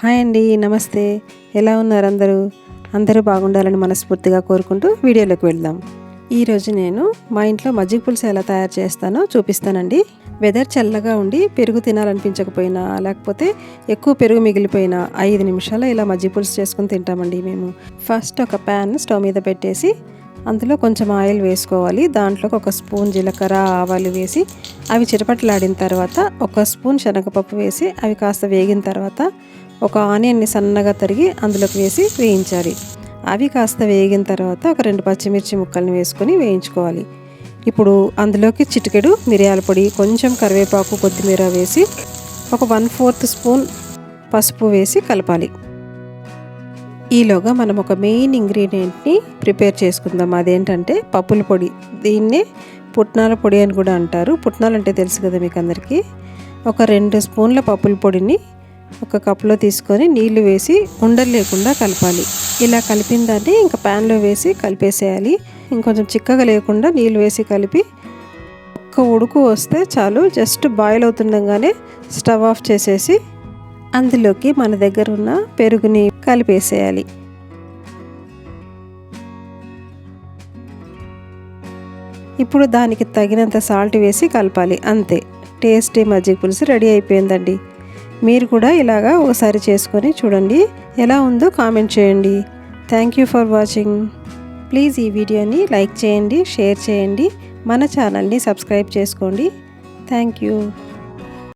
Hi అండి, నమస్తే. ఎలా ఉన్నారు అందరూ? అందరూ బాగుండాలని మనస్ఫూర్తిగా కోరుకుంటూ వీడియోలోకి వెళ్దాం. ఈరోజు నేను మా ఇంట్లో మజ్జిగ పులుసు ఎలా తయారు చేస్తానో చూపిస్తానండి. వెదర్ చల్లగా ఉండి పెరుగు తినాలనిపించకపోయినా, లేకపోతే ఎక్కువ పెరుగు మిగిలిపోయినా 5 నిమిషాలు ఇలా మజ్జిగ పులుసు చేసుకుని తింటామండి మేము. ఫస్ట్ ఒక ప్యాన్ స్టవ్ మీద పెట్టేసి అందులో కొంచెం ఆయిల్ వేసుకోవాలి. దాంట్లోకి ఒక స్పూన్ జీలకర్ర, ఆవాలు వేసి అవి చిటపటలాడిన తర్వాత ఒక స్పూన్ శనగపప్పు వేసి అవి కాస్త వేగిన తర్వాత ఒక ఆనియన్ని సన్నగా తరిగి అందులోకి వేసి వేయించాలి. అవి కాస్త వేగిన తర్వాత ఒక 2 పచ్చిమిర్చి ముక్కల్ని వేసుకొని వేయించుకోవాలి. ఇప్పుడు అందులోకి చిటికెడు మిరియాల పొడి, కొంచెం కరివేపాకు, కొత్తిమీర వేసి ఒక 1/4 స్పూన్ పసుపు వేసి కలపాలి. ఈలోగా మనం ఒక మెయిన్ ఇంగ్రీడియంట్ని ప్రిపేర్ చేసుకుందాం. అదేంటంటే పప్పుల పొడి. దీన్నే పుట్నాల పొడి అని కూడా అంటారు. పుట్నాలు అంటే తెలుసు కదా మీకు అందరికీ. ఒక 2 స్పూన్ల పప్పుల పొడిని ఒక కప్లో తీసుకొని నీళ్లు వేసి ఉండలు లేకుండా కలపాలి. ఇలా కలిపిన దాన్ని ఇంకా ప్యాన్లో వేసి కలిపేసేయాలి. ఇంకొంచెం చిక్కగా లేకుండా నీళ్ళు వేసి కలిపి ఒక్క ఉడుకు వస్తే చాలు. జస్ట్ బాయిల్ అవుతుండగానే స్టవ్ ఆఫ్ చేసేసి అందులోకి మన దగ్గర ఉన్న పెరుగుని కలిపేసేయాలి. ఇప్పుడు దానికి తగినంత సాల్ట్ వేసి కలపాలి. అంతే, టేస్టీ మజ్జిగ పులుసు రెడీ అయిపోయిందండి. మీరు కూడా ఇలాగా ఒకసారి చేసుకొని చూడండి. ఎలా ఉందో కామెంట్ చేయండి. Thank you for watching. Please ఈ వీడియోని లైక్ చేయండి, షేర్ చేయండి, మన ఛానల్ని సబ్స్క్రైబ్ చేసుకోండి. Thank you.